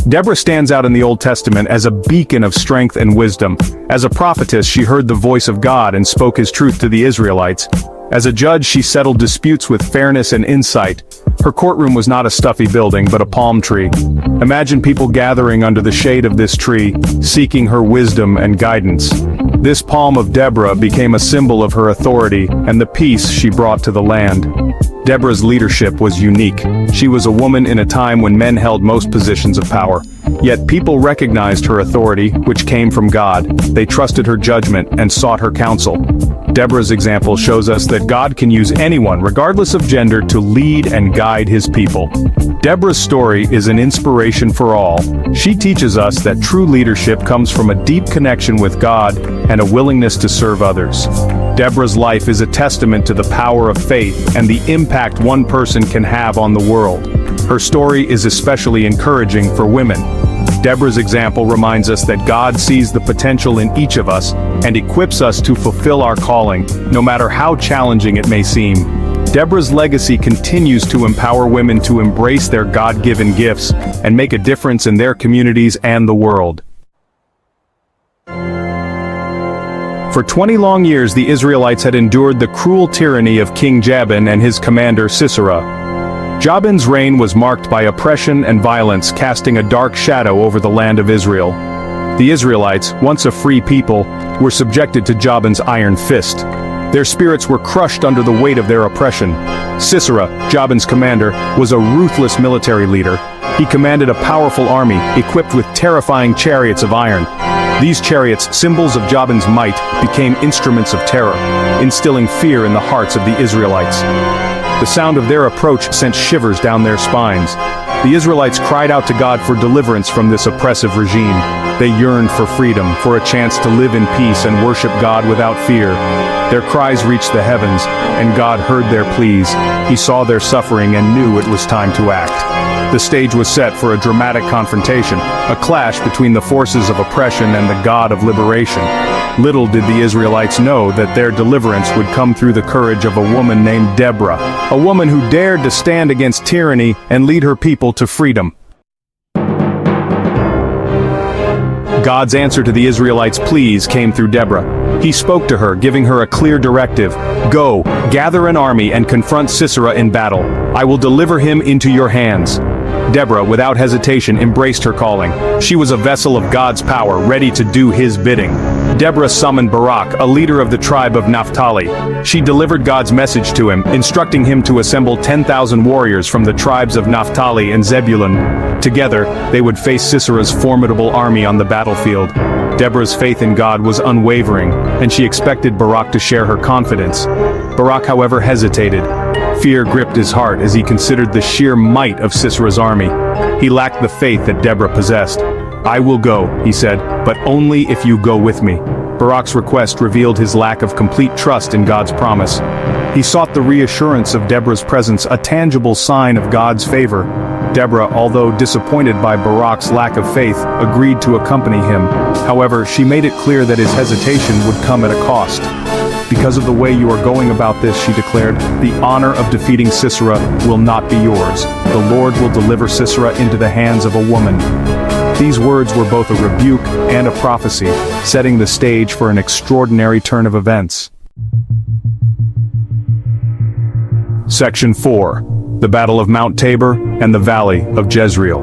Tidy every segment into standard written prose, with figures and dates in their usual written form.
Deborah stands out in the Old Testament as a beacon of strength and wisdom. As a prophetess, she heard the voice of God and spoke his truth to the Israelites. As a judge, she settled disputes with fairness and insight. Her courtroom was not a stuffy building, but a palm tree. Imagine people gathering under the shade of this tree, seeking her wisdom and guidance. This Palm of Deborah became a symbol of her authority and the peace she brought to the land. Deborah's leadership was unique. She was a woman in a time when men held most positions of power. Yet people recognized her authority, which came from God. They trusted her judgment and sought her counsel. Deborah's example shows us that God can use anyone, regardless of gender, to lead and guide his people. Deborah's story is an inspiration for all. She teaches us that true leadership comes from a deep connection with God and a willingness to serve others. Deborah's life is a testament to the power of faith and the impact one person can have on the world. Her story is especially encouraging for women. Deborah's example reminds us that God sees the potential in each of us and equips us to fulfill our calling, no matter how challenging it may seem. Deborah's legacy continues to empower women to embrace their God-given gifts and make a difference in their communities and the world. For 20 long years, the Israelites had endured the cruel tyranny of King Jabin and his commander Sisera. Jabin's reign was marked by oppression and violence, casting a dark shadow over the land of Israel. The Israelites, once a free people, were subjected to Jabin's iron fist. Their spirits were crushed under the weight of their oppression. Sisera, Jabin's commander, was a ruthless military leader. He commanded a powerful army, equipped with terrifying chariots of iron. These chariots, symbols of Jabin's might, became instruments of terror, instilling fear in the hearts of the Israelites. The sound of their approach sent shivers down their spines. The Israelites cried out to God for deliverance from this oppressive regime. They yearned for freedom, for a chance to live in peace and worship God without fear. Their cries reached the heavens, and God heard their pleas. He saw their suffering and knew it was time to act. The stage was set for a dramatic confrontation, a clash between the forces of oppression and the God of liberation. Little did the Israelites know that their deliverance would come through the courage of a woman named Deborah, a woman who dared to stand against tyranny and lead her people to freedom. God's answer to the Israelites' pleas came through Deborah. He spoke to her, giving her a clear directive. Go, gather an army and confront Sisera in battle. I will deliver him into your hands. Deborah, without hesitation, embraced her calling. She was a vessel of God's power, ready to do his bidding. Deborah summoned Barak, a leader of the tribe of Naphtali. She delivered God's message to him, instructing him to assemble 10,000 warriors from the tribes of Naphtali and Zebulun. Together, they would face Sisera's formidable army on the battlefield. Deborah's faith in God was unwavering, and she expected Barak to share her confidence. Barak, however, hesitated. Fear gripped his heart as he considered the sheer might of Sisera's army. He lacked the faith that Deborah possessed. I will go, he said, but only if you go with me. Barak's request revealed his lack of complete trust in God's promise. He sought the reassurance of Deborah's presence, a tangible sign of God's favor. Deborah, although disappointed by Barak's lack of faith, agreed to accompany him. However, she made it clear that his hesitation would come at a cost. Because of the way you are going about this, she declared, the honor of defeating Sisera will not be yours. The Lord will deliver Sisera into the hands of a woman. These words were both a rebuke and a prophecy, setting the stage for an extraordinary turn of events. Section 4. The Battle of Mount Tabor and the Valley of Jezreel.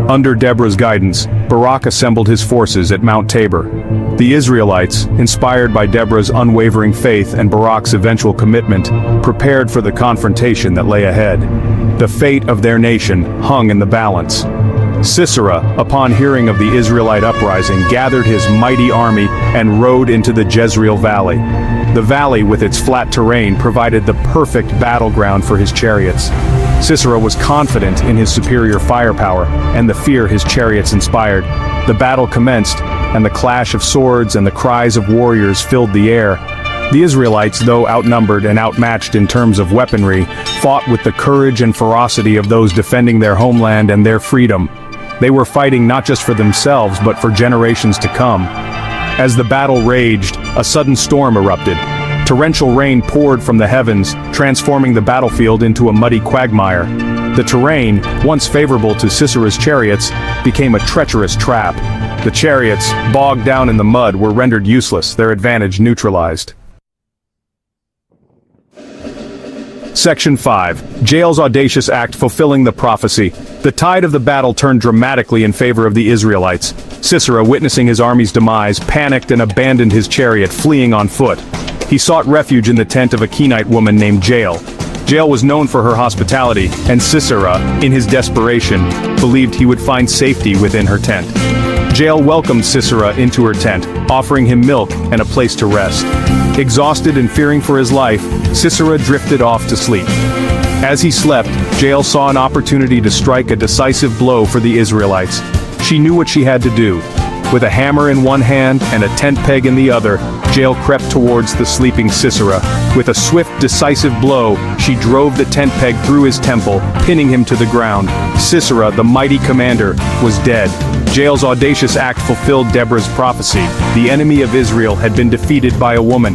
Under Deborah's guidance, Barak assembled his forces at Mount Tabor. The Israelites, inspired by Deborah's unwavering faith and Barak's eventual commitment, prepared for the confrontation that lay ahead. The fate of their nation hung in the balance. Sisera, upon hearing of the Israelite uprising, gathered his mighty army and rode into the Jezreel Valley. The valley, with its flat terrain, provided the perfect battleground for his chariots. Sisera was confident in his superior firepower and the fear his chariots inspired. The battle commenced, and the clash of swords and the cries of warriors filled the air. The Israelites, though outnumbered and outmatched in terms of weaponry, fought with the courage and ferocity of those defending their homeland and their freedom. They were fighting not just for themselves, but for generations to come. As the battle raged, a sudden storm erupted. Torrential rain poured from the heavens, transforming the battlefield into a muddy quagmire. The terrain, once favorable to Sisera's chariots, became a treacherous trap. The chariots, bogged down in the mud, were rendered useless, their advantage neutralized. Section 5. Jael's audacious act fulfilling the prophecy. The tide of the battle turned dramatically in favor of the Israelites. Sisera, witnessing his army's demise, panicked and abandoned his chariot, fleeing on foot. He sought refuge in the tent of a Kenite woman named Jael. Jael was known for her hospitality, and Sisera, in his desperation, believed he would find safety within her tent. Jael welcomed Sisera into her tent, offering him milk and a place to rest. Exhausted and fearing for his life, Sisera drifted off to sleep. As he slept, Jael saw an opportunity to strike a decisive blow for the Israelites. She knew what she had to do. With a hammer in one hand and a tent peg in the other, Jael crept towards the sleeping Sisera. With a swift, decisive blow, she drove the tent peg through his temple, pinning him to the ground. Sisera, the mighty commander, was dead. Jael's audacious act fulfilled Deborah's prophecy. The enemy of Israel had been defeated by a woman.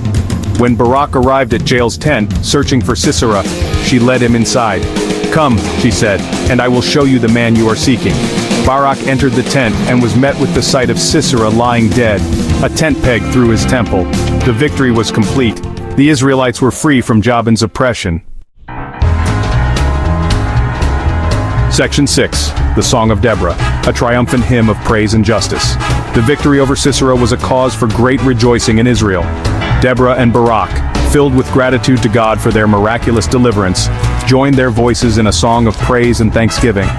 When Barak arrived at Jael's tent, searching for Sisera, she led him inside. "Come," she said, "and I will show you the man you are seeking." Barak entered the tent and was met with the sight of Sisera lying dead, a tent peg through his temple. The victory was complete. The Israelites were free from Jabin's oppression. Section 6. The Song of Deborah, a triumphant hymn of praise and justice. The victory over Sisera was a cause for great rejoicing in Israel. Deborah and Barak, filled with gratitude to God for their miraculous deliverance, joined their voices in a song of praise and thanksgiving.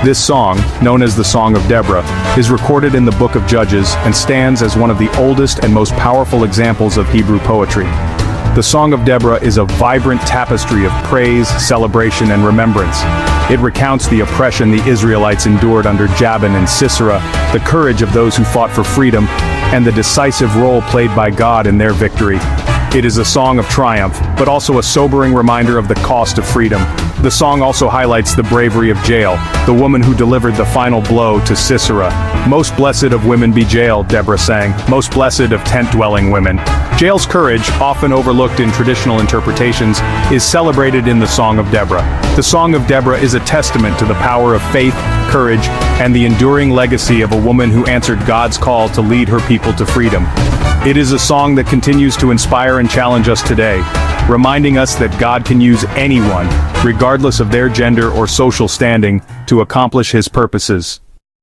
This song, known as the Song of Deborah, is recorded in the Book of Judges and stands as one of the oldest and most powerful examples of Hebrew poetry. The Song of Deborah is a vibrant tapestry of praise, celebration, and remembrance. It recounts the oppression the Israelites endured under Jabin and Sisera, the courage of those who fought for freedom, and the decisive role played by God in their victory. It is a song of triumph, but also a sobering reminder of the cost of freedom. The song also highlights the bravery of Jael, the woman who delivered the final blow to Sisera. "Most blessed of women be Jael," Deborah sang, "most blessed of tent-dwelling women." Jael's courage, often overlooked in traditional interpretations, is celebrated in the Song of Deborah. The Song of Deborah is a testament to the power of faith, courage, and the enduring legacy of a woman who answered God's call to lead her people to freedom. It is a song that continues to inspire and challenge us today, reminding us that God can use anyone, regardless of their gender or social standing, to accomplish His purposes.